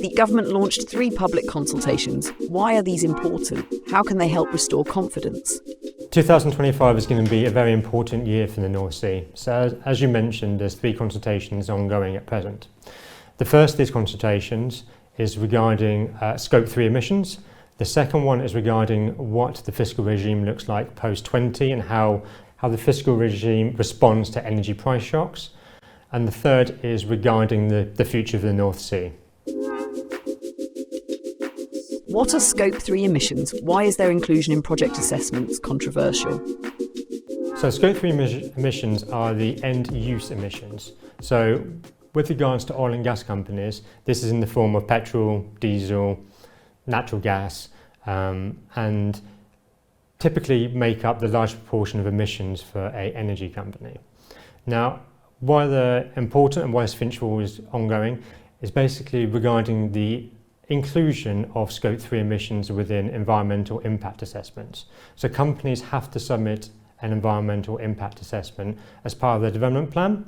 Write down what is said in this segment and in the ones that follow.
The government launched 3 public consultations. Why are these important? How can they help restore confidence? 2025 is going to be a very important year for the North Sea. So as you mentioned, there's 3 consultations ongoing at present. The first of these consultations is regarding Scope 3 emissions. The second one is regarding what the fiscal regime looks like post-20 and how the fiscal regime responds to energy price shocks. And the third is regarding the future of the North Sea. What are Scope 3 emissions? Why is their inclusion in project assessments controversial? So Scope 3 emissions are the end-use emissions. So with regards to oil and gas companies, this is in the form of petrol, diesel, natural gas, and typically make up the large proportion of emissions for an energy company. Now, why they're important and why this Finch rule is ongoing is basically regarding the inclusion of Scope 3 emissions within environmental impact assessments. So companies have to submit an environmental impact assessment as part of their development plan.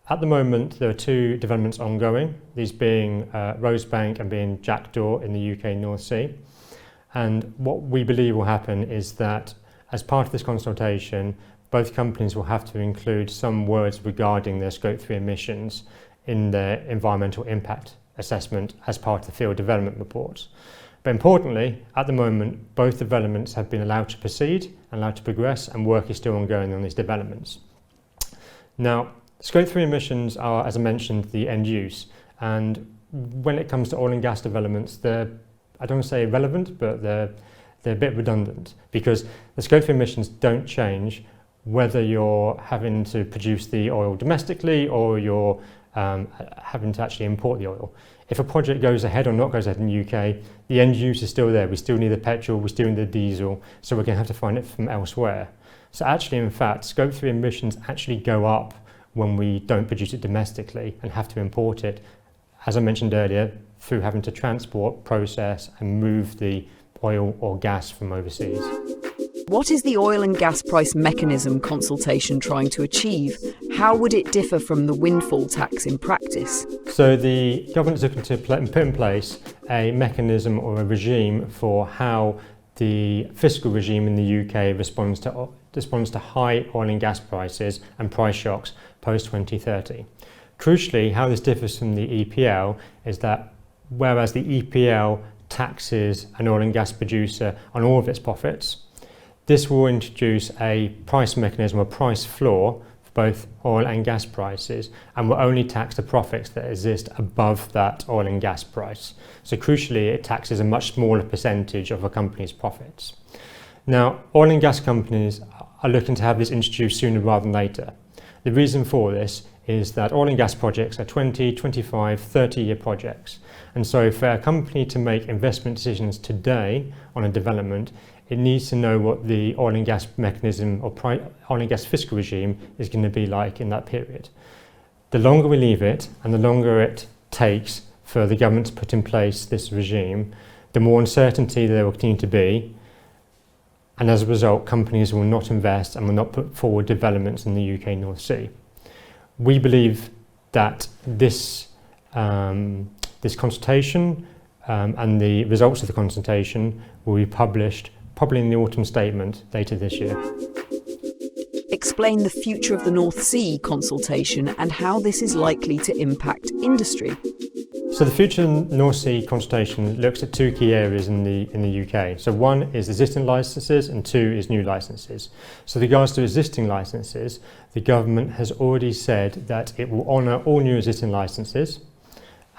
At the moment, there are 2 developments ongoing, these being Rosebank and being Jackdaw in the UK North Sea. And what we believe will happen is that as part of this consultation, both companies will have to include some words regarding their Scope 3 emissions in their environmental impact assessment as part of the field development reports. But importantly, at the moment, both developments have been allowed to proceed and allowed to progress, and work is still ongoing on these developments. Now, Scope 3 emissions are, as I mentioned, the end use. And when it comes to oil and gas developments, they're, I don't want to say irrelevant, but they're a bit redundant, because the Scope 3 emissions don't change whether you're having to produce the oil domestically or you're having to actually import the oil. If a project goes ahead or not goes ahead in the UK, the end use is still there. We still need the petrol, we still need the diesel, so we're going to have to find it from elsewhere. So actually, in fact, Scope 3 emissions actually go up when we don't produce it domestically and have to import it, as I mentioned earlier, through having to transport, process and move the oil or gas from overseas. What is the oil and gas price mechanism consultation trying to achieve? How would it differ from the windfall tax in practice? So the government is looking to put in place a mechanism or a regime for how the fiscal regime in the UK responds to high oil and gas prices and price shocks post-2030. Crucially, how this differs from the EPL is that whereas the EPL taxes an oil and gas producer on all of its profits, this will introduce a price mechanism or price floor for both oil and gas prices, and will only tax the profits that exist above that oil and gas price. So crucially, it taxes a much smaller percentage of a company's profits. Now, oil and gas companies are looking to have this introduced sooner rather than later. The reason for this is that oil and gas projects are 20, 25, 30-year projects. And so for a company to make investment decisions today on a development, it needs to know what the oil and gas mechanism or oil and gas fiscal regime is going to be like in that period. The longer we leave it and the longer it takes for the government to put in place this regime, the more uncertainty there will continue to be. And as a result, companies will not invest and will not put forward developments in the UK North Sea. We believe that this consultation and the results of the consultation will be published probably in the autumn statement later this year. Explain the future of the North Sea consultation and how this is likely to impact industry. So the future North Sea consultation looks at 2 key areas in the UK. So one is existing licences and 2 is new licences. So with regards to existing licences, the government has already said that it will honour all new existing licences,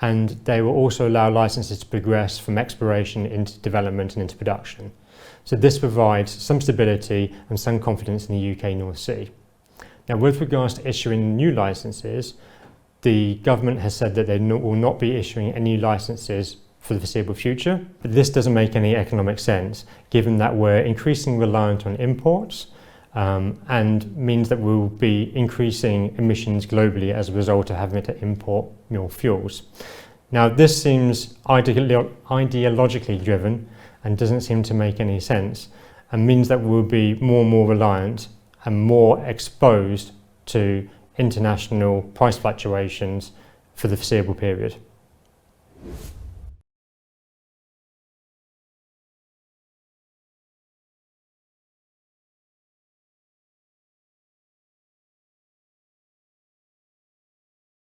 and they will also allow licences to progress from exploration into development and into production. So this provides some stability and some confidence in the UK North Sea. Now, with regards to issuing new licences, the government has said that they will not be issuing any licences for the foreseeable future, but this doesn't make any economic sense given that we're increasingly reliant on imports and means that we'll be increasing emissions globally as a result of having to import more fuels. Now, this seems ideologically driven and doesn't seem to make any sense, and means that we'll be more and more reliant and more exposed to international price fluctuations for the foreseeable period.